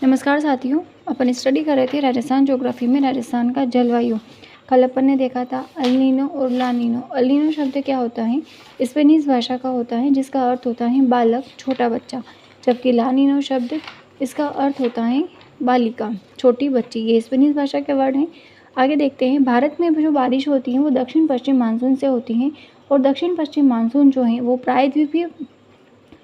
नमस्कार साथियों, अपन स्टडी कर रहे थे राजस्थान ज्योग्राफी में राजस्थान का जलवायु। कल अपन ने देखा था अल नीनो और ला नीनो। अल नीनो शब्द क्या होता है? स्पेनिश भाषा का होता है जिसका अर्थ होता है बालक, छोटा बच्चा, जबकि ला नीनो शब्द इसका अर्थ होता है बालिका, छोटी बच्ची। ये स्पेनिश भाषा के वर्ड हैं। आगे देखते हैं। भारत में जो बारिश होती है वो दक्षिण पश्चिम मानसून से होती हैं और दक्षिण पश्चिम मानसून जो है वो प्रायद्वीपीय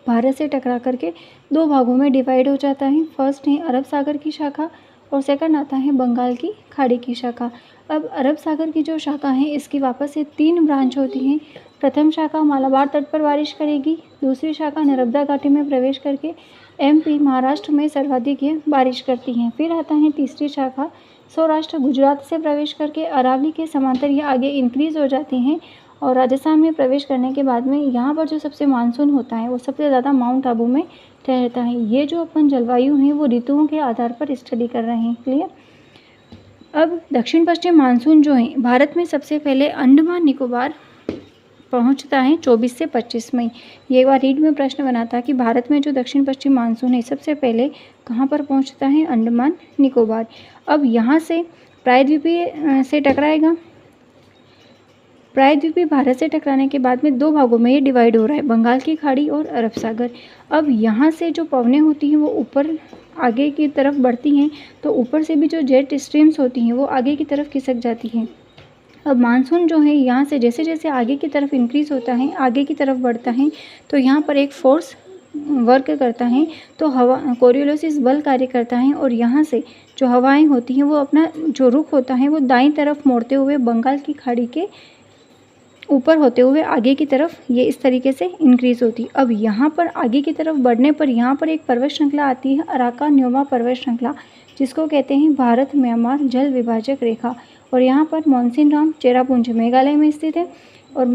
भारत से टकरा करके दो भागों में डिवाइड हो जाता है। फर्स्ट है अरब सागर की शाखा और सेकंड आता है बंगाल की खाड़ी की शाखा। अब अरब सागर की जो शाखा है इसकी वापस से 3 ब्रांच होती हैं। प्रथम शाखा मालाबार तट पर बारिश करेगी, दूसरी शाखा नर्मदा घाटी में प्रवेश करके एमपी महाराष्ट्र में सर्वाधिक ये बारिश करती हैं। फिर आता है तीसरी शाखा सौराष्ट्र गुजरात से प्रवेश करके अरावली के समांतर ये आगे इंक्रीज हो जाती हैं और राजस्थान में प्रवेश करने के बाद में यहाँ पर जो सबसे मानसून होता है वो सबसे ज़्यादा माउंट आबू में ठहरता है। ये जो अपन जलवायु है वो ऋतुओं के आधार पर स्टडी कर रहे हैं। क्लियर। अब दक्षिण पश्चिम मानसून जो है भारत में सबसे पहले अंडमान निकोबार पहुंचता है 24 से 25 मई। ये एक बार रीड में प्रश्न बना था कि भारत में जो दक्षिण पश्चिम मानसून है सबसे पहले कहाँ पर पहुंचता है? अंडमान निकोबार। अब यहाँ से प्रायद्वीपीय से टकराएगा। प्रायद्वीपीय भारत से टकराने के बाद में दो भागों में ये डिवाइड हो रहा है, बंगाल की खाड़ी और अरब सागर। अब यहाँ से जो पवनें होती हैं वो ऊपर आगे की तरफ बढ़ती हैं, तो ऊपर से भी जो जेट स्ट्रीम्स होती हैं वो आगे की तरफ खिसक जाती हैं। अब मानसून जो है यहाँ से जैसे जैसे आगे की तरफ इंक्रीज़ होता है, आगे की तरफ बढ़ता है, तो यहाँ पर एक फोर्स वर्क करता है, तो हवा कोरियोलिस बल कार्य करता है और यहाँ से जो हवाएं होती हैं वो अपना जो रुख होता है वो दाईं तरफ मोड़ते हुए बंगाल की खाड़ी के ऊपर होते हुए आगे की तरफ ये इस तरीके से इंक्रीज होती। अब यहाँ पर आगे की तरफ बढ़ने पर यहाँ पर एक पर्वत श्रृंखला आती है, अराका न्योमा पर्वत श्रृंखला, जिसको कहते हैं भारत म्यांमार जल विभाजक रेखा। और यहाँ पर मोनसिनराम चेरापूंजी मेघालय में स्थित है और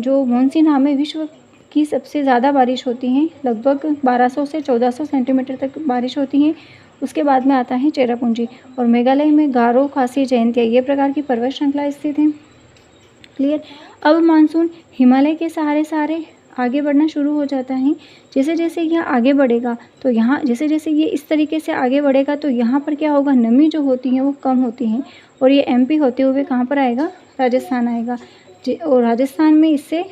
जो मोनसिनराम में विश्व की सबसे ज़्यादा बारिश होती है, लगभग 1200 से 1400 सेंटीमीटर तक बारिश होती है। उसके बाद में आता है चेरापूंजी और मेघालय में गारो, खासी, जयंतिया ये प्रकार की पर्वत श्रृंखला स्थित है। क्लियर। अब मानसून हिमालय के सहारे सहारे आगे बढ़ना शुरू हो जाता है। जैसे जैसे यह आगे बढ़ेगा तो यहाँ जैसे जैसे ये इस तरीके से आगे बढ़ेगा तो यहाँ पर क्या होगा, नमी जो होती है वो कम होती है और ये एमपी होते हुए कहाँ पर आएगा? राजस्थान आएगा। और राजस्थान में इससे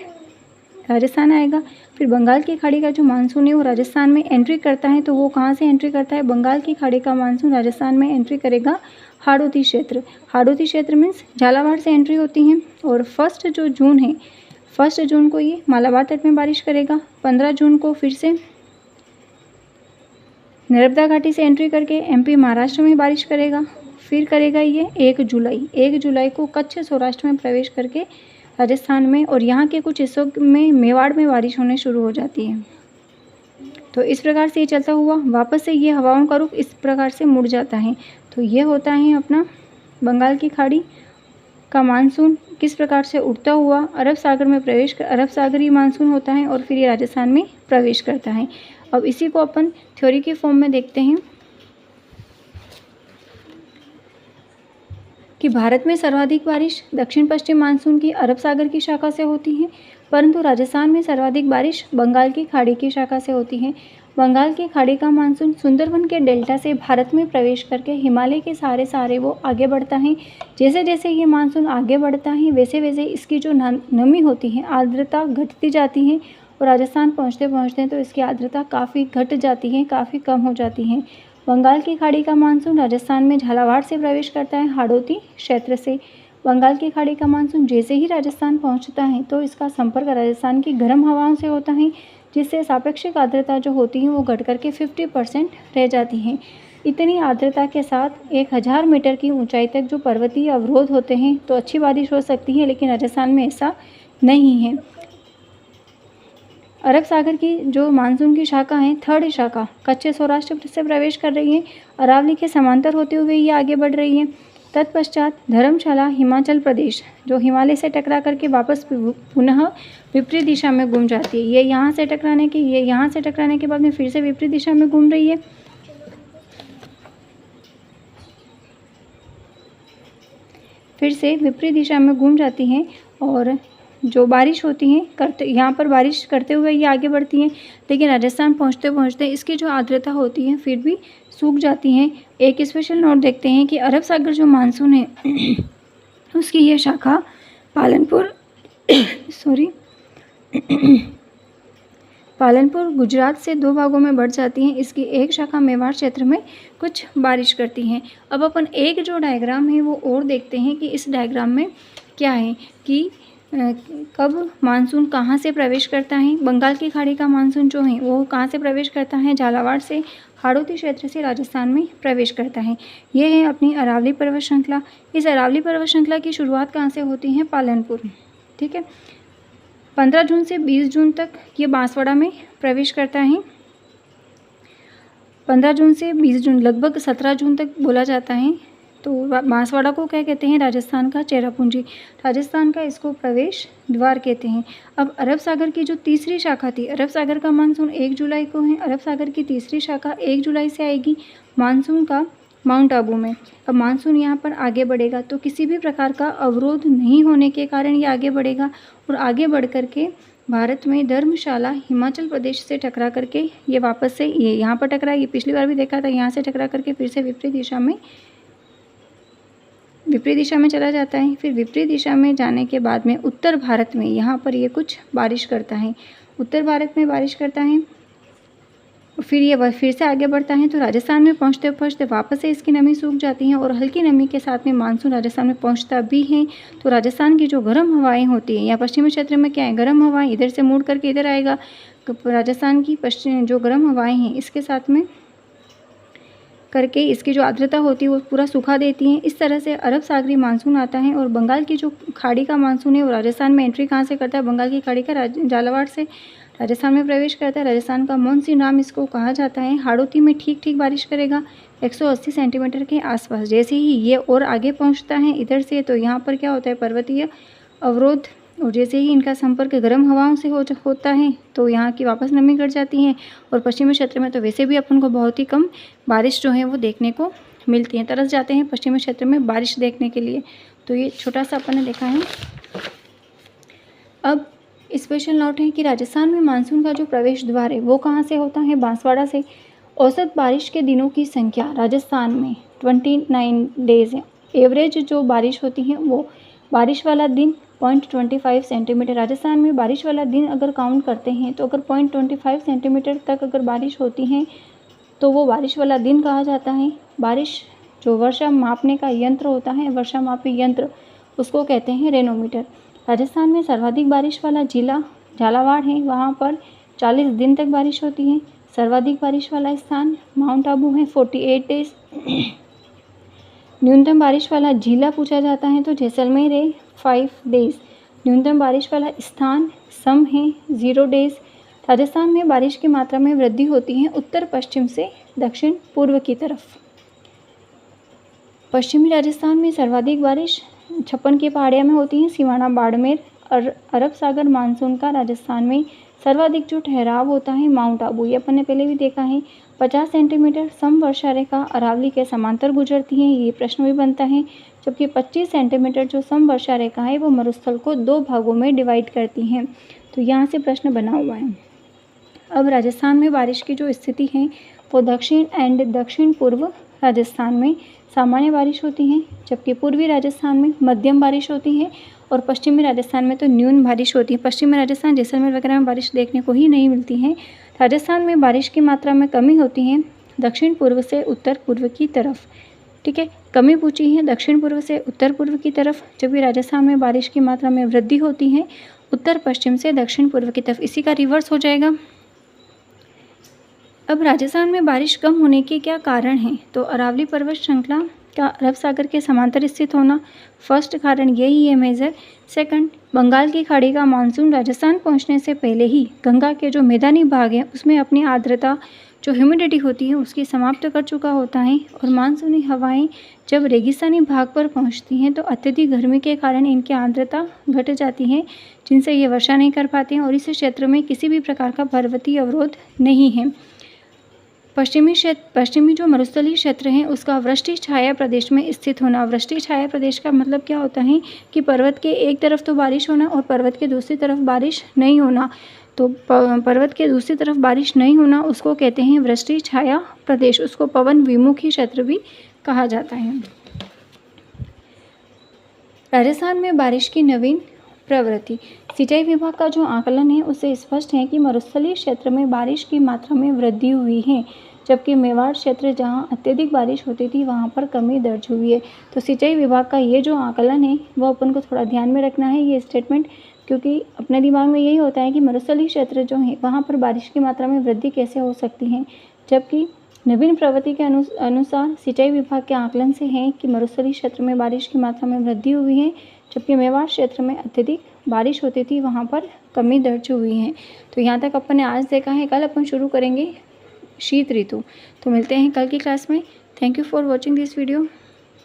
राजस्थान आएगा। फिर बंगाल की खाड़ी का जो मानसून है वो राजस्थान में एंट्री करता है, तो वो कहाँ से एंट्री करता है? बंगाल की खाड़ी का मानसून राजस्थान में एंट्री करेगा हाड़ौती क्षेत्र। हाड़ौती क्षेत्र मीन्स झालावाड़ से एंट्री होती है और 1 जून है, 1 जून को ये मालाबार तट में बारिश करेगा। 15 जून को फिर से नर्मदा घाटी से एंट्री करके एमपी महाराष्ट्र में बारिश करेगा। फिर करेगा ये 1 जुलाई को कच्छ सौराष्ट्र में प्रवेश करके राजस्थान में और यहाँ के कुछ हिस्सों में मेवाड़ में बारिश होने शुरू हो जाती है। तो इस प्रकार से ये चलता हुआ वापस से ये हवाओं का रुख इस प्रकार से मुड़ जाता है। तो ये होता है अपना बंगाल की खाड़ी का मानसून किस प्रकार से उड़ता हुआ अरब सागर में अरब सागरीय मानसून होता है और फिर ये राजस्थान में प्रवेश करता है। अब इसी को अपन थ्योरी के फॉर्म में देखते हैं कि भारत में सर्वाधिक बारिश दक्षिण पश्चिम मानसून की अरब सागर की शाखा से होती है, परंतु राजस्थान में सर्वाधिक बारिश बंगाल की खाड़ी की शाखा से होती है। बंगाल की खाड़ी का मानसून सुंदरबन के डेल्टा से भारत में प्रवेश करके हिमालय के सहारे सहारे वो आगे बढ़ता है। जैसे जैसे ये मानसून आगे बढ़ता है वैसे वैसे इसकी जो नमी होती है, आर्द्रता घटती जाती है और राजस्थान पहुँचते पहुँचते तो इसकी आर्द्रता काफ़ी घट जाती है, काफ़ी कम हो जाती है। बंगाल की खाड़ी का मानसून राजस्थान में झालावाड़ से प्रवेश करता है, हाड़ौती क्षेत्र से। बंगाल की खाड़ी का मानसून जैसे ही राजस्थान पहुंचता है तो इसका संपर्क राजस्थान की गर्म हवाओं से होता है, जिससे सापेक्षिक आर्द्रता जो होती है वो घट करके 50% रह जाती है। इतनी आर्द्रता के साथ 1000 मीटर की ऊंचाई तक जो पर्वतीय अवरोध होते हैं तो अच्छी बारिश हो सकती है, लेकिन राजस्थान में ऐसा नहीं है। अरब सागर की जो मानसून की शाखा है, 3rd शाखा कच्छ सौराष्ट्र से प्रवेश कर रही है, अरावली के समांतर होते हुए ये आगे बढ़ रही है। तत्पश्चात धर्मशाला हिमाचल प्रदेश जो हिमालय से टकरा करके वापस पुनः विपरीत दिशा में घूम जाती है। ये यहाँ से टकराने के बाद में फिर से विपरीत दिशा में घूम रही है। फिर से विपरीत दिशा में घूम जाती हैं और जो बारिश होती हैं करते यहाँ पर बारिश करते हुए ये आगे बढ़ती हैं, लेकिन राजस्थान पहुँचते पहुँचते इसकी जो आर्द्रता होती है फिर भी सूख जाती हैं। एक स्पेशल नोट देखते हैं कि अरब सागर जो मानसून है उसकी ये शाखा पालनपुर पालनपुर गुजरात से 2 भागों में बढ़ जाती हैं। इसकी एक शाखा मेवाड़ क्षेत्र में कुछ बारिश करती हैं। अब अपन एक जो डायग्राम है वो और देखते हैं कि इस डायग्राम में क्या है कि कब मानसून कहाँ से प्रवेश करता है। बंगाल की खाड़ी का मानसून जो है वो कहाँ से प्रवेश करता है, झालावाड़ से, हाड़ौती क्षेत्र से राजस्थान में प्रवेश करता है। ये है अपनी अरावली पर्वत श्रृंखला। इस अरावली पर्वत श्रृंखला की शुरुआत कहाँ से होती है, पालनपुर। ठीक है, 15 जून से 20 जून तक ये बांसवाड़ा में प्रवेश करता है। 15 जून से 20 जून लगभग 17 जून तक बोला जाता है। तो बांसवाड़ा को क्या कहते हैं, राजस्थान का चेरापूंजी, राजस्थान का इसको प्रवेश द्वार कहते हैं। अब अरब सागर की जो तीसरी शाखा थी, अरब सागर का मानसून 1 जुलाई को है, अरब सागर की तीसरी शाखा 1 जुलाई से आएगी मानसून का माउंट आबू में। अब मानसून यहाँ पर आगे बढ़ेगा तो किसी भी प्रकार का अवरोध नहीं होने के कारण ये आगे बढ़ेगा और आगे बढ़ करके भारत में धर्मशाला हिमाचल प्रदेश से टकरा करके ये वापस से ये यहाँ पर टकरा, ये पिछली बार भी देखा था, यहाँ से टकरा करके फिर से विपरीत दिशा में चला जाता है। फिर विपरीत दिशा में जाने के बाद में उत्तर भारत में यहाँ पर ये कुछ बारिश करता है, उत्तर भारत में बारिश करता है। फिर ये फिर से आगे बढ़ता है तो राजस्थान में पहुँचते पहुँचते वापस से इसकी नमी सूख जाती है और हल्की नमी के साथ में मानसून राजस्थान में पहुँचता भी है। तो राजस्थान की जो गर्म हवाएं होती हैं, या पश्चिमी क्षेत्र में क्या है, गर्म हवाएं इधर से मुड़ करके इधर आएगा। राजस्थान की पश्चिम जो गर्म हवाएं हैं इसके साथ में करके इसकी जो आर्द्रता होती है वो पूरा सुखा देती हैं। इस तरह से अरब सागरी मानसून आता है और बंगाल की जो खाड़ी का मानसून है वो राजस्थान में एंट्री कहाँ से करता है, बंगाल की खाड़ी का झालावाड़ से राजस्थान में प्रवेश करता है। राजस्थान का मानसून इसको कहा जाता है। हाड़ौती में ठीक ठीक बारिश करेगा 180 सेंटीमीटर के आसपास। जैसे ही ये और आगे पहुंचता है इधर से तो यहाँ पर क्या होता है, पर्वतीय अवरोध, और जैसे ही इनका संपर्क गर्म हवाओं से होता है तो यहाँ की वापस नमी घट जाती है और पश्चिमी क्षेत्र में तो वैसे भी अपन को बहुत ही कम बारिश जो है वो देखने को मिलती है। तरस जाते हैं पश्चिमी क्षेत्र में बारिश देखने के लिए। तो ये छोटा सा अपन ने देखा है। अब स्पेशल नोट है कि राजस्थान में मानसून का जो प्रवेश द्वार है वो कहाँ से होता है, बांसवाड़ा से। औसत बारिश के दिनों की संख्या राजस्थान में 29 डेज है। एवरेज जो बारिश होती है वो बारिश वाला दिन 0.25 सेंटीमीटर। राजस्थान में बारिश वाला दिन अगर काउंट करते हैं तो अगर 0.25 सेंटीमीटर तक अगर बारिश होती है तो वो बारिश वाला दिन कहा जाता है। बारिश जो वर्षा मापने का यंत्र होता है, वर्षा मापी यंत्र, उसको कहते हैं रेनोमीटर। राजस्थान में सर्वाधिक बारिश वाला जिला झालावाड़ है, वहाँ पर 40 दिन तक बारिश होती है। सर्वाधिक बारिश वाला स्थान माउंट आबू है, 48 डेज। न्यूनतम बारिश वाला जिला पूछा जाता है तो जैसलमेर है, 5 डेज। न्यूनतम बारिश वाला स्थान सम है, 0 डेज। राजस्थान में बारिश की मात्रा में वृद्धि होती है उत्तर पश्चिम से दक्षिण पूर्व की तरफ। पश्चिमी राजस्थान में सर्वाधिक बारिश 56 की पहाड़ियाँ में होती हैं, सिवाना, बाड़मेर। और अरब सागर मानसून का राजस्थान में सर्वाधिक जो ठहराव होता है माउंट आबू, ये अपन ने पहले भी देखा है। 50 सेंटीमीटर सम वर्षा रेखा अरावली के समांतर गुजरती है, ये प्रश्न भी बनता है। जबकि 25 सेंटीमीटर जो सम वर्षा रेखा है वो मरुस्थल को 2 भागों में डिवाइड करती है। तो यहाँ से प्रश्न बना हुआ है। अब राजस्थान में बारिश की जो स्थिति है वो दक्षिण एंड दक्षिण पूर्व राजस्थान में सामान्य बारिश होती है, जबकि पूर्वी राजस्थान में मध्यम बारिश होती है और पश्चिमी राजस्थान में तो न्यून बारिश होती है। पश्चिमी राजस्थान जैसलमेर वगैरह में बारिश देखने को ही नहीं मिलती है। राजस्थान में बारिश की मात्रा में कमी होती है दक्षिण पूर्व से उत्तर पूर्व की तरफ। ठीक है, कमी पूछी है दक्षिण पूर्व से उत्तर पूर्व की तरफ, जबकि राजस्थान में बारिश की मात्रा में वृद्धि होती है उत्तर पश्चिम से दक्षिण पूर्व की तरफ। इसी का रिवर्स हो जाएगा। अब राजस्थान में बारिश कम होने के क्या कारण हैं, तो अरावली पर्वत श्रृंखला का अरब सागर के समांतर स्थित होना फर्स्ट कारण यही है मेजर। सेकंड, बंगाल की खाड़ी का मानसून राजस्थान पहुंचने से पहले ही गंगा के जो मैदानी भाग है उसमें अपनी आर्द्रता जो ह्यूमिडिटी होती है उसकी समाप्त कर चुका होता है और मानसूनी हवाएं जब रेगिस्तानी भाग पर पहुंचती हैं तो अत्यधिक गर्मी के कारण इनकी आर्द्रता घट जाती है, जिनसे ये वर्षा नहीं कर पाते हैं और इस क्षेत्र में किसी भी प्रकार का पर्वतीय अवरोध नहीं है। पश्चिमी जो मरुस्थलीय क्षेत्र है उसका वृष्टि छाया प्रदेश में स्थित होना। वृष्टि छाया प्रदेश का मतलब क्या होता है कि पर्वत के एक तरफ तो बारिश होना और पर्वत के दूसरी तरफ बारिश नहीं होना। तो पर्वत के दूसरी तरफ बारिश नहीं होना उसको कहते हैं वृष्टि छाया प्रदेश। उसको पवन विमुखी क्षेत्र भी कहा जाता है। राजस्थान में बारिश की नवीन प्रवृत्ति। सिंचाई विभाग का जो आकलन है उससे स्पष्ट है कि मरुस्थलीय क्षेत्र में बारिश की मात्रा में वृद्धि हुई है, जबकि मेवाड़ क्षेत्र जहां अत्यधिक बारिश होती थी वहां पर कमी दर्ज हुई है। तो सिंचाई विभाग का ये जो आकलन है वो अपन को थोड़ा ध्यान में रखना है ये स्टेटमेंट, क्योंकि अपने दिमाग में यही होता है कि मरुस्थलीय क्षेत्र जो है वहाँ पर बारिश की मात्रा में वृद्धि कैसे हो सकती है, जबकि नवीन प्रवृत्ति के अनुसार सिंचाई विभाग के आकलन से है कि मरुस्थलीय क्षेत्र में बारिश की मात्रा में वृद्धि हुई है, जबकि मेवाड़ क्षेत्र में अत्यधिक बारिश होती थी वहाँ पर कमी दर्ज हुई है। तो यहाँ तक अपन ने आज देखा है। कल अपन शुरू करेंगे शीत ऋतु। तो मिलते हैं कल की क्लास में। Thank you for watching this video.